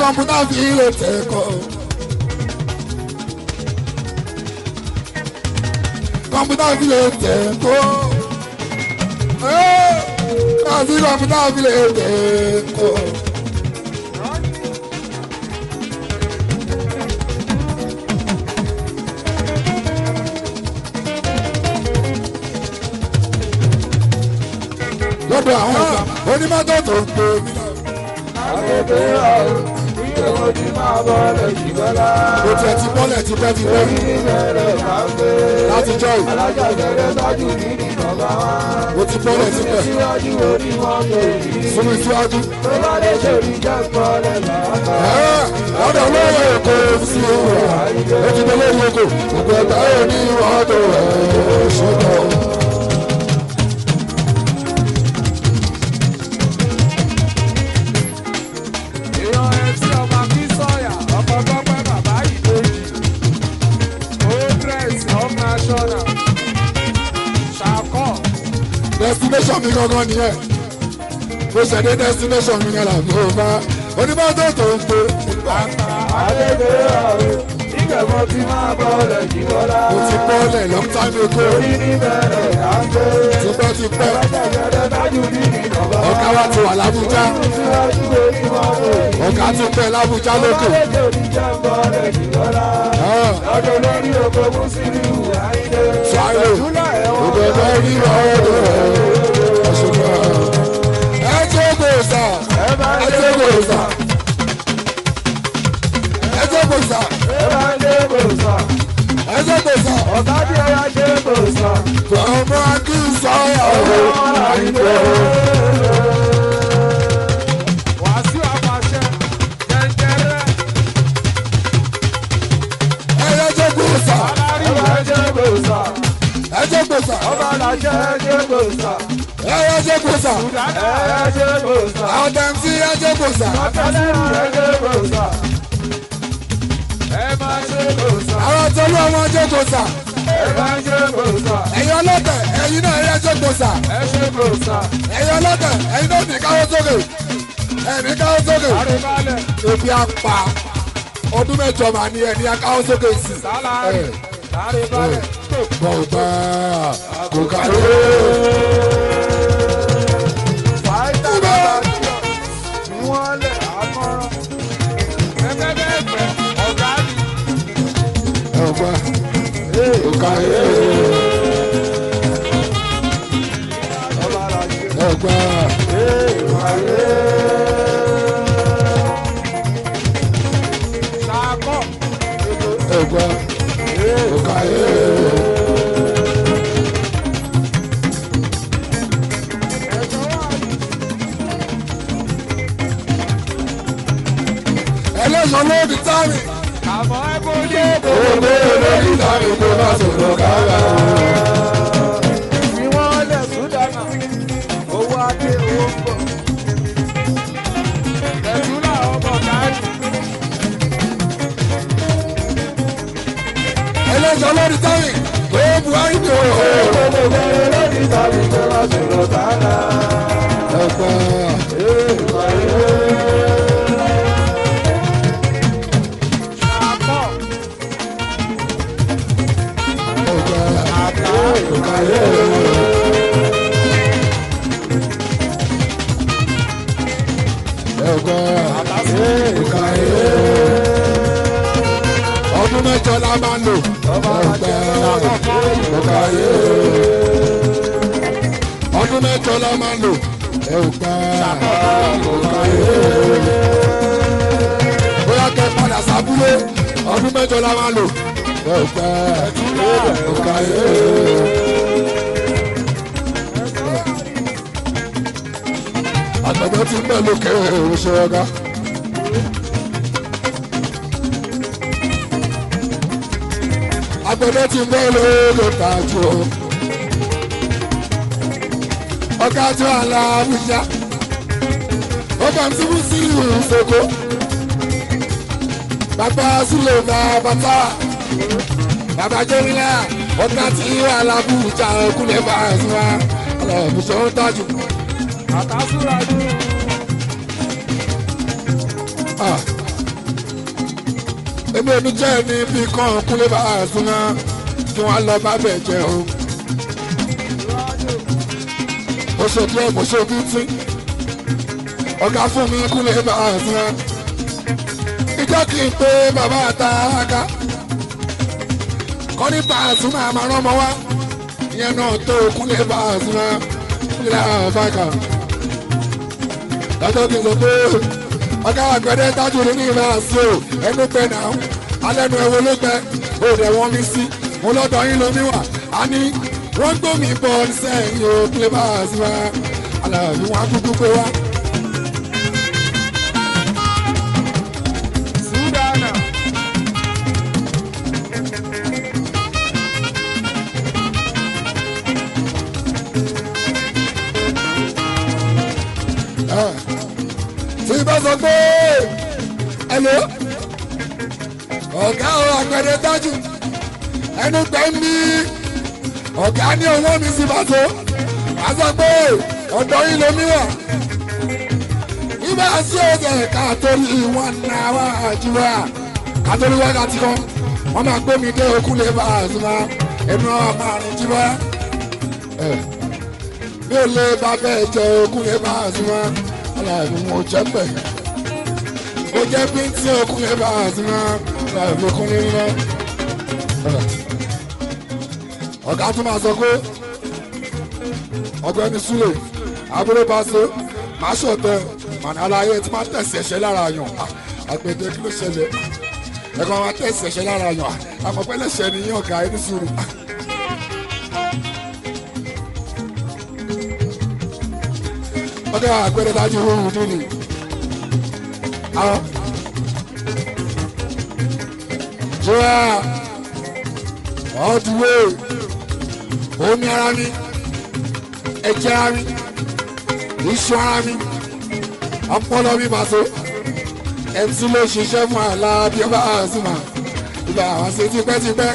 kọ̀mpútà fi lè tẹ̀kọ̀. Kọ̀mpútà fi lè tẹ̀kọ̀. Kọ̀sí kọ̀mpútà fi lè tẹ̀kọ̀. Lọ́dọ̀ àwọn ọ̀gá onímọ́tò tó ń pè mí náà. Àgbègbè ọ̀rọ̀ ìyẹ̀wò ti máa bọ́lẹ̀ jìgọ́lá. Mo tiẹ̀ ti bọ́lẹ̀ tipẹ́tipẹ́. Láti jọ́ yìí. Alájà ìbẹ̀rẹ̀ sájú ní ìjọba wa. Mo ti bọ́lẹ̀ tipẹ́. Síwájú onímọ́tò yìí. Súnmi síwájú. Tó bá dé sórí jẹ́ bọ́lẹ̀ lọ́kọ̀. Ọ̀dọ̀ olóyè èkó sí òwò. Ó ti délé ìyókò. Gbogbo ẹgbẹ́ yóò ní ọ̀dọ̀ rẹ̀ ṣùgbọ́n. Destination mi gangan nìyẹn. Mo ṣẹ̀dé destination mi yàrá mi ò bá onímọ́tò tó ń pè. Àgbègbè ọ̀rọ̀ ìgbẹ̀mọ́ ti máa bọ́lẹ̀ jìgọ́lá. Mo ti bọ́lẹ̀ long time ago. Orí ní bẹ̀rẹ̀ àgbẹ̀. Tipẹ́tipẹ́. Alájà ìbẹ̀rẹ̀ sájú ní ìjọba wa. Ọ̀gá wa ti wà l'Abuja. Síwájú onímọ́tò yìí. Ọ̀gá ti pẹ́ l'Abuja lókè. Lọ́dọ̀ lórí oko Mùsùlùmí Àyìndé. Ṣáyò gbogbo ẹgbẹ́ rí ọ̀dọ̀ ọ̀ṣùgbọ́n. Ẹ jẹ́ gbòòsà. Ẹ jẹ́ gbòòsà. Ẹ jẹ́ gbòòsà. Ẹ bá ń dé gbòòsà. Ẹ jẹ́ gbòòsà. Ọ̀gá bí ẹ bá dé gbòòsà. Ọmọ kí n sọ ọ̀rọ̀ Àyìndé. Wàásù àpàṣẹ jẹjẹrẹ. Ẹ jẹ́ gbòòsà. Ẹ bá dé gbòòsà. Ẹ jẹ́ gbòòsà. Ọba làjẹ dé gbòòsà. Ẹ jẹ́ gbòòsà. Ẹ dé gbòòsà. Àwọn tẹ̀sí ẹ jẹ́ gbòòsà. Ọ̀tẹ̀lẹ̀ ẹ dé gbòòsà. Ẹ máa dé gbòòsà. Àwọn tọ́lú ọmọ jẹ́ gbòòsà. Ẹ máa dé gbòòsà. Ẹ̀yin ọlọ́tẹ̀ ẹ̀yin náà ẹ jẹ́ gbòòsà. Ẹ ṣe gbòòsà. Ẹ̀yin ọlọ́tẹ̀ ẹ̀yin náà ní káwọ́ sókè. Ẹ̀mí káwọ́ sókè. Àrèbalẹ̀. Ebi apá ọdún mẹ́jọ mà ní ẹni akáwọ́ sókè sí. Sálárì. Àrèbalẹ̀. Bọ̀ọ̀bá kò kárí. Fàáìtà bàbá jọ. Ní wọ́n lẹ̀ àmọ́ràn. Ẹgbẹ́gbẹ́ ọ̀gá mi. Ọ̀gbà kò kárí. Ọba làjẹ. Ọ̀gbà Ṣàkọ́. ọ̀gbà kò kárí. Ẹlẹ́sàn ló di táàmì. Àmọ́ ẹ kò lè. Ògbé lórí táàmì tó bá sọ̀rọ̀ kára. Fi wọ́n lẹ̀ Súdánà. Owó adé owó ń bọ̀. Ẹ̀dúrà ọmọ káàdì. Ẹlẹ́sàn ló di táàmì. Ó bu àìdè o. Ògbé lórí tàbí tó bá sọ̀rọ̀ kára. Ọ̀gbà Ṣàkọ́. ọ̀gbà Àká. kò kárí. Ọ̀gbà kò kárí. Ọdún mẹ́jọ la máa ń lò. Ọ̀gbà kò kárí. Ọdún mẹ́jọ la máa ń lò. Ọ̀gbà kò kárí. Bóyá kẹ́ padà sábúlé. Ọdún mẹ́jọ la máa ń lò. Ọ̀gbà kò kárí. Àgbẹ̀dẹ ti ń bẹ̀ lókè oṣù ọ̀gá. Àgbẹ̀dẹ ti ń bẹ̀ lókè tàjú o. Ọ̀gá tó àlà Àbújá. Ó bá ń síbú sí ìlú Ìsoko. Bàbá Súlẹ̀ bàbá Táwà. Bàbá Jẹ́rìlá. Ọ̀gá tí àlà Àbújá kúlẹ̀ bá a sùn wá. Ọlọ́run ṣe ń tọ́jú. Àtàsúra ní. èmi ò ní jẹ́ ní bí kan kúnlẹ̀ bá a sún náà kí wọ́n lọ bá bẹ̀ jẹ́ o. ó ṣe díẹ̀ mo ṣe bí tí ọ̀gá fún mi kúnlẹ̀ bá a sún náà. ìjọ kì í pé bàbá àtàkà kọ́ ní Pasuma máa rán ọmọ wá ìyẹn náà tó kúnlẹ̀ bá a sún náà kúnlẹ̀ àfàkà. lọ́jọ́ kí n sọ pé ọ̀gá àgbẹ̀dẹ tájú ní ìlà àṣọ ẹnu pẹ́ náà alẹ́nu ẹ̀wọ̀ ló gbẹ òde wọn mi sí mo lọ́dọ̀ yín lómi wà á ní wọ́n gbómi bọ́ sẹ́yìn o kílẹ̀ bá a sí wa Alabi wọn kúkú pé wá. Sudana. tí bá sọ pé ẹlò ọ̀gá àgbẹ̀dẹ tájú ẹnu pẹ́ ń bí ọ̀gá ní owó mi sí bàtó wàá sọ pé ọ̀dọ́ yìí lomi wà ibà sí ọ̀sẹ̀ kàtórí wọn náà wá àjùwà kàtórí wákàtí kan wọ́n máa gbé mi dé okú lè bá Pasuma ẹnu ọmọ àrùn jíwá bí ó lè bá bẹ́ẹ̀ jẹ okú lè bá Pasuma Alabi mo jẹ́ pẹ̀ mo jẹ́ bí tí okú lè bá Pasuma Alabi kún ní nínú. ọ̀gá tún máa sọ pé ọ̀gbẹ́ni Sule abúlé bá so máa ṣọ̀tẹ̀ màní aláyé tí máa tẹ̀sí ẹ̀ṣẹ̀ lára yàn àgbẹ̀dẹ kí ló ṣẹlẹ̀ ẹ̀kọ́ máa tẹ̀sí ẹ̀ṣẹ̀ lára yàn àmọ́ pẹ́lẹ́ṣẹ̀ ni yín ọ̀gá ẹni sùúrù. ọ̀gá àgbẹ̀dẹ dájú ohun dùn ní. jọ́ra ọ̀dùwẹ̀ omi ara mi ẹ̀jẹ̀ ara mi iṣan ara mi ọpọlọ mi Paso MC ló ṣiṣẹ́ fún Alabi Pasuma ìgbà àwọn ṣe tipẹ́tipẹ́.